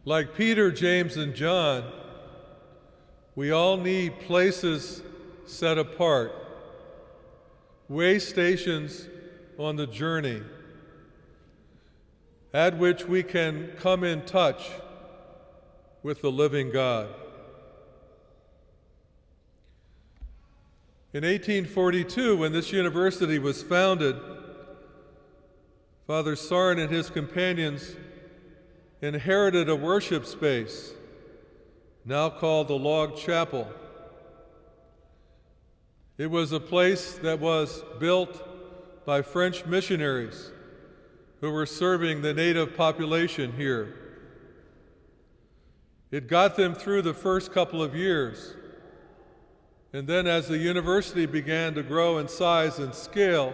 Like Peter, James, and John, we all need places set apart, way stations on the journey, at which we can come in touch with the living God. In 1842, when this university was founded, Father Sarn and his companions inherited a worship space, now called the Log Chapel. It was a place that was built by French missionaries who were serving the native population here. It got them through the first couple of years, and then as the university began to grow in size and scale,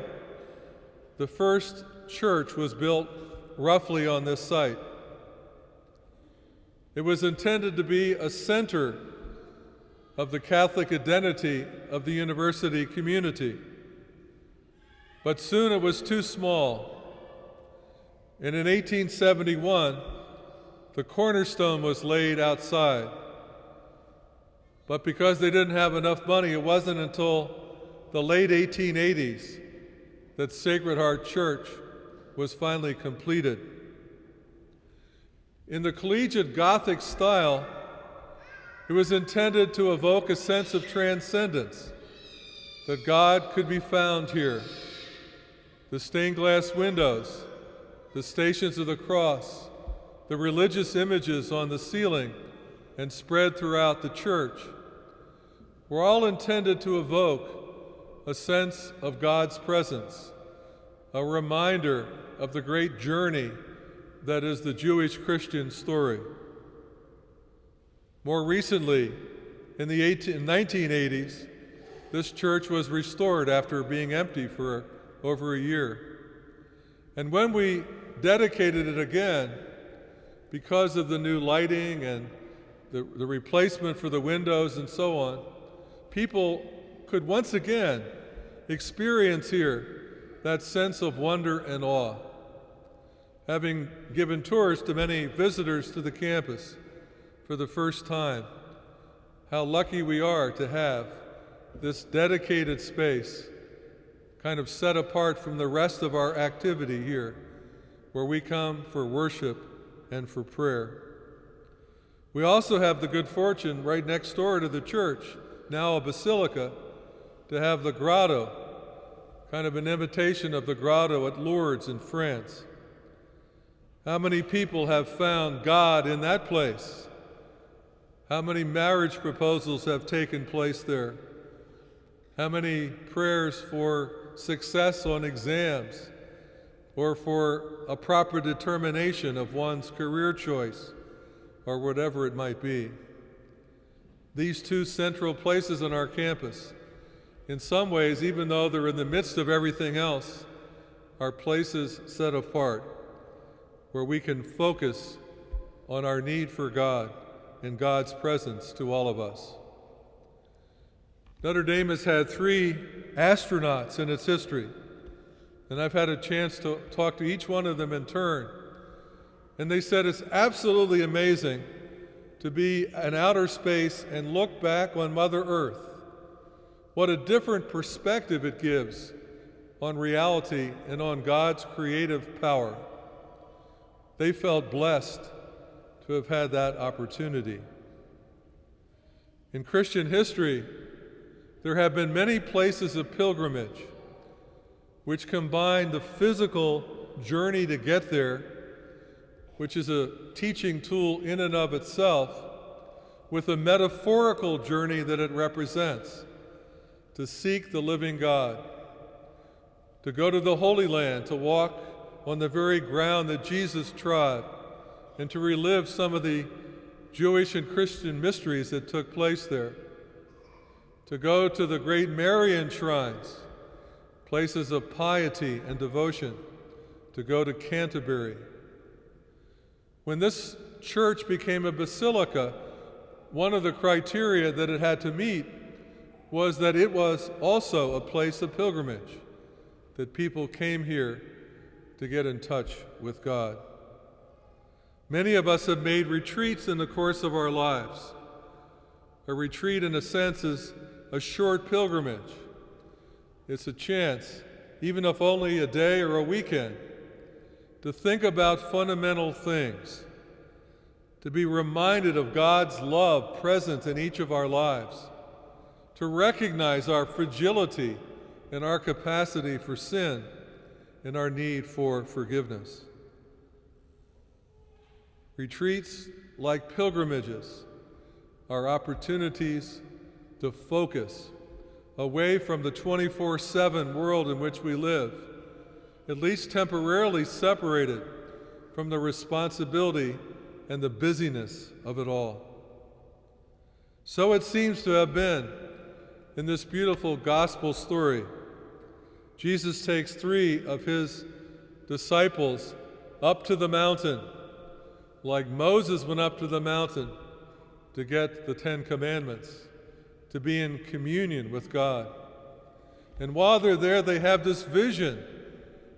the first church was built roughly on this site. It was intended to be a center of the Catholic identity of the university community. But soon it was too small. And in 1871, the cornerstone was laid outside. But because they didn't have enough money, it wasn't until the late 1880s that Sacred Heart Church was finally completed. In the collegiate Gothic style, it was intended to evoke a sense of transcendence, that God could be found here. The stained glass windows, the Stations of the Cross, the religious images on the ceiling and spread throughout the church were all intended to evoke a sense of God's presence, a reminder of the great journey that is the Jewish Christian story. More recently, in the 1980s, this church was restored after being empty for over a year. And when we dedicated it again, because of the new lighting and the replacement for the windows and so on, people could once again experience here that sense of wonder and awe. Having given tours to many visitors to the campus for the first time, how lucky we are to have this dedicated space kind of set apart from the rest of our activity here, where we come for worship and for prayer. We also have the good fortune right next door to the church, now a basilica, to have the grotto, kind of an imitation of the grotto at Lourdes in France. How many people have found God in that place? How many marriage proposals have taken place there? How many prayers for success on exams or for a proper determination of one's career choice or whatever it might be? These two central places on our campus, in some ways, even though they're in the midst of everything else, are places set apart where we can focus on our need for God and God's presence to all of us. Notre Dame has had 3 astronauts in its history, and I've had a chance to talk to each one of them in turn. And they said it's absolutely amazing to be in outer space and look back on Mother Earth. What a different perspective it gives on reality and on God's creative power. They felt blessed to have had that opportunity. In Christian history, there have been many places of pilgrimage which combine the physical journey to get there, which is a teaching tool in and of itself, with a metaphorical journey that it represents, to seek the living God, to go to the Holy Land, to walk on the very ground that Jesus trod, and to relive some of the Jewish and Christian mysteries that took place there, to go to the great Marian shrines, places of piety and devotion, to go to Canterbury. When this church became a basilica, one of the criteria that it had to meet was that it was also a place of pilgrimage, that people came here to get in touch with God. Many of us have made retreats in the course of our lives. A retreat, in a sense, is a short pilgrimage. It's a chance, even if only a day or a weekend, to think about fundamental things, to be reminded of God's love present in each of our lives, to recognize our fragility and our capacity for sin and our need for forgiveness. Retreats, like pilgrimages, are opportunities to focus away from the 24/7 world in which we live, at least temporarily separated from the responsibility and the busyness of it all. So it seems to have been in this beautiful gospel story. Jesus takes 3 of his disciples up to the mountain, like Moses went up to the mountain to get the 10 Commandments, to be in communion with God. And while they're there, they have this vision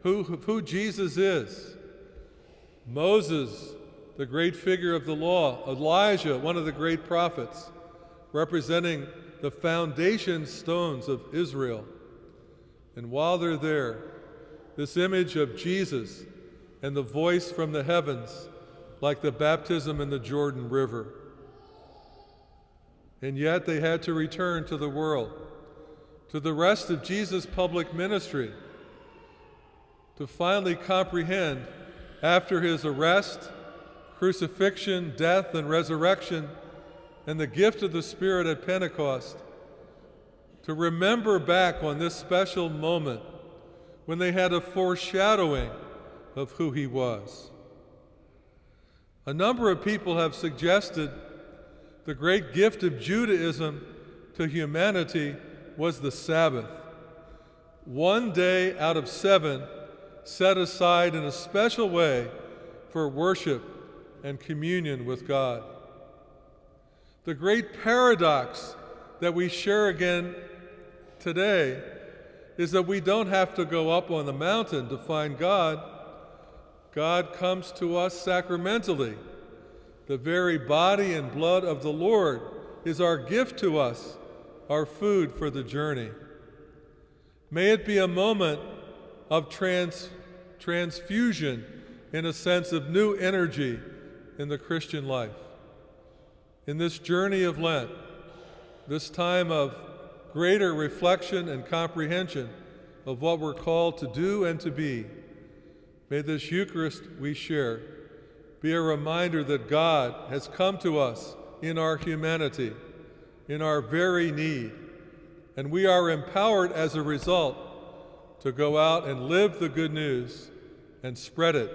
of who Jesus is. Moses, the great figure of the law, Elijah, one of the great prophets, representing the foundation stones of Israel. And while they're there, this image of Jesus and the voice from the heavens, like the baptism in the Jordan River. And yet they had to return to the world, to the rest of Jesus' public ministry, to finally comprehend, after his arrest, crucifixion, death, and resurrection, and the gift of the Spirit at Pentecost, to remember back on this special moment when they had a foreshadowing of who he was. A number of people have suggested the great gift of Judaism to humanity was the Sabbath. One day out of 7 set aside in a special way for worship and communion with God. The great paradox that we share again today is that we don't have to go up on the mountain to find God. God comes to us sacramentally. The very body and blood of the Lord is our gift to us, our food for the journey. May it be a moment of transfusion, in a sense of new energy in the Christian life. In this journey of Lent, this time of greater reflection and comprehension of what we're called to do and to be, may this Eucharist we share be a reminder that God has come to us in our humanity, in our very need, and we are empowered as a result to go out and live the good news and spread it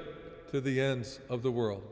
to the ends of the world.